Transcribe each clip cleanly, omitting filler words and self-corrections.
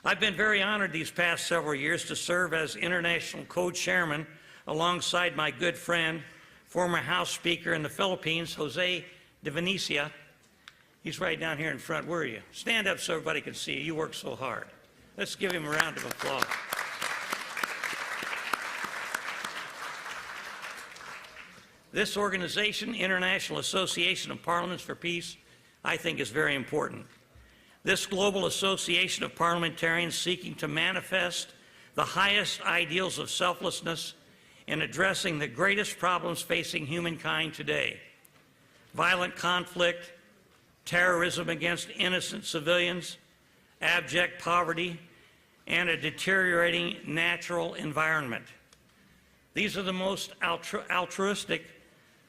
I've been very honored these past several years to serve as international co-chairman alongside my good friend, former House Speaker in the Philippines, Jose de Venecia. He's right down here in front. Where are you? Stand up so everybody can see you. You work so hard. Let's give him a round of applause. This organization, International Association of Parliaments for Peace, I think is very important. This global association of parliamentarians seeking to manifest the highest ideals of selflessness in addressing the greatest problems facing humankind today: violent conflict, terrorism against innocent civilians, abject poverty, and a deteriorating natural environment. These are the most altruistic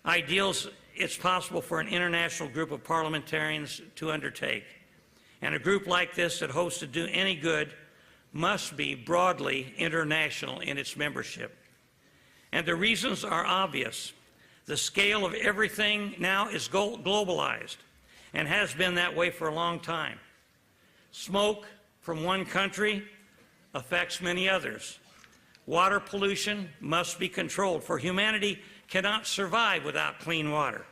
ideals it's possible for an international group of parliamentarians to undertake. And a group like this that hopes to do any good must be broadly international in its membership. And the reasons are obvious. The scale of everything now is globalized and has been that way for a long time. Smoke from one country affects many others. Water pollution must be controlled, for humanity cannot survive without clean water.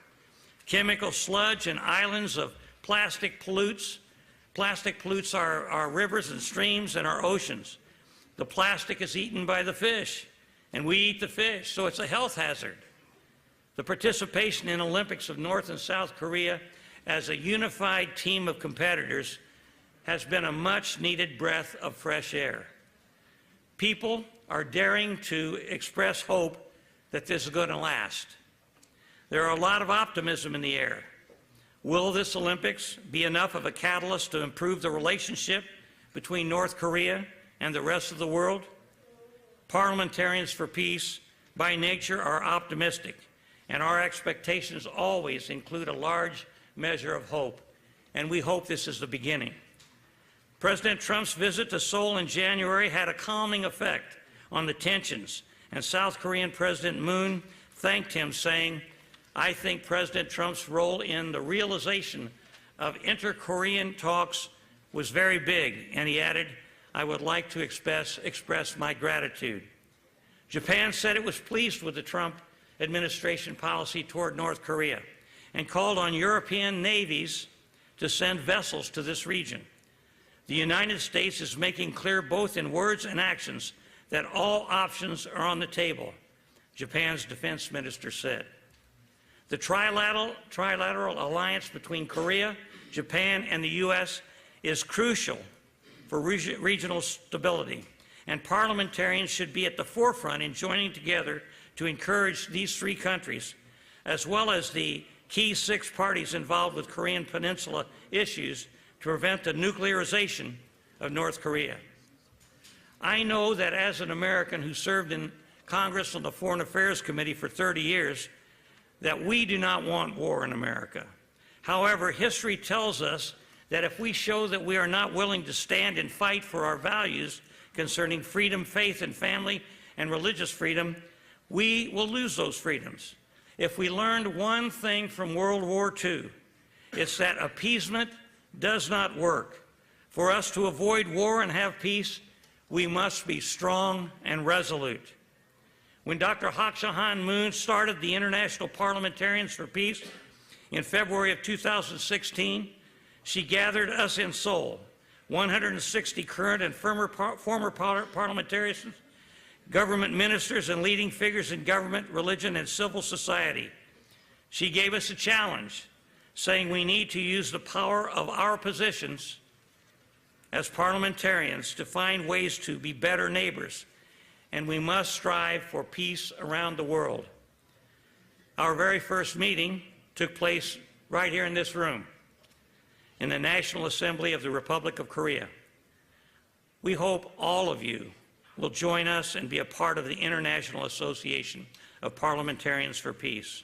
Chemical sludge and islands of plastic pollutes our rivers and streams and our oceans. The plastic is eaten by the fish, and we eat the fish, so it's a health hazard. The participation in Olympics of North and South Korea as a unified team of competitors has been a much-needed breath of fresh air. People are daring to express hope that this is going to last. There are a lot of optimism in the air. Will this Olympics be enough of a catalyst to improve the relationship between North Korea and the rest of the world? Parliamentarians for Peace, by nature, are optimistic, and our expectations always include a large measure of hope, and we hope this is the beginning. President Trump's visit to Seoul in January had a calming effect on the tensions, and South Korean President Moon thanked him, saying, "I think President Trump's role in the realization of inter-Korean talks was very big," and he added, "I would like to express my gratitude." Japan said it was pleased with the Trump administration policy toward North Korea and called on European navies to send vessels to this region. The United States is making clear both in words and actions that all options are on the table, Japan's defense minister said. The trilateral alliance between Korea, Japan, and the U.S. is crucial for regional stability, and parliamentarians should be at the forefront in joining together to encourage these three countries, as well as the key 6 parties involved with Korean Peninsula issues, to prevent the nuclearization of North Korea. I know that as an American who served in Congress on the Foreign Affairs Committee for 30 years, that we do not want war in America. However, history tells us that if we show that we are not willing to stand and fight for our values concerning freedom, faith, and family, and religious freedom, we will lose those freedoms. If we learned one thing from World War II, it's that appeasement does not work. For us to avoid war and have peace, we must be strong and resolute. When Dr. Hak Ja Han Moon started the International Parliamentarians for Peace in February of 2016, she gathered us in Seoul, 160 current and former parliamentarians, government ministers, and leading figures in government, religion, and civil society. She gave us a challenge, saying we need to use the power of our positions as parliamentarians to find ways to be better neighbors, and we must strive for peace around the world. Our very first meeting took place right here in this room, in the National Assembly of the Republic of Korea. We hope all of you will join us and be a part of the International Association of Parliamentarians for Peace.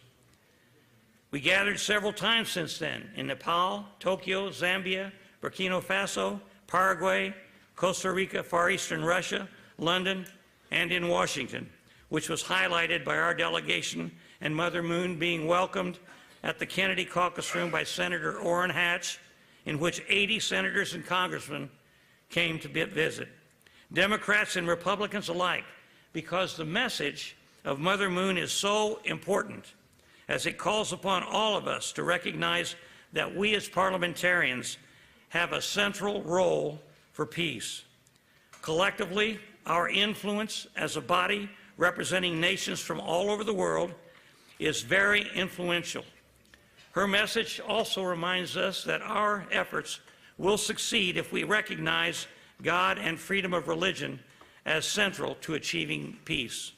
We gathered several times since then in Nepal, Tokyo, Zambia, Burkina Faso, Paraguay, Costa Rica, Far Eastern Russia, London, and in Washington, which was highlighted by our delegation and Mother Moon being welcomed at the Kennedy Caucus Room by Senator Orrin Hatch, in which 80 senators and congressmen came to visit. Democrats and Republicans alike, because the message of Mother Moon is so important, as it calls upon all of us to recognize that we as parliamentarians have a central role for peace. Collectively, our influence as a body representing nations from all over the world is very influential. Her message also reminds us that our efforts will succeed if we recognize God and freedom of religion as central to achieving peace.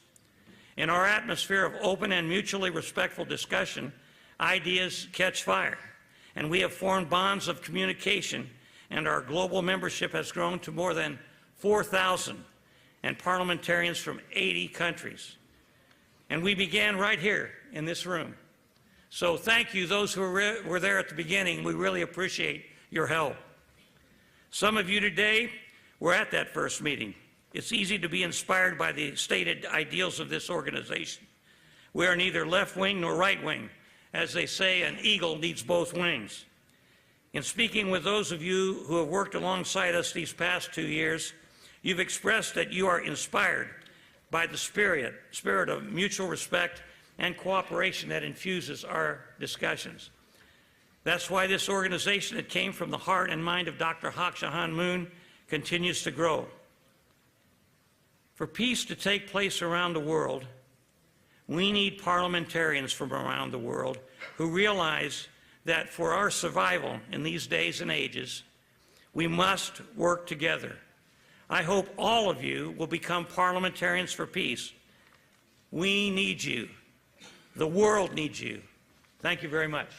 In our atmosphere of open and mutually respectful discussion, ideas catch fire, and we have formed bonds of communication, and our global membership has grown to more than 4,000 and parliamentarians from 80 countries. And we began right here in this room. So thank you, those who were there at the beginning. We really appreciate your help. Some of you today were at that first meeting. It's easy to be inspired by the stated ideals of this organization. We are neither left-wing nor right-wing. As they say, an eagle needs both wings. In speaking with those of you who have worked alongside us these past 2 years, you've expressed that you are inspired by the spirit of mutual respect and cooperation that infuses our discussions. That's why this organization that came from the heart and mind of Dr. Hak Ja Han Moon continues to grow. For peace to take place around the world, we need parliamentarians from around the world who realize that for our survival in these days and ages, we must work together. I hope all of you will become parliamentarians for peace. We need you. The world needs you. Thank you very much.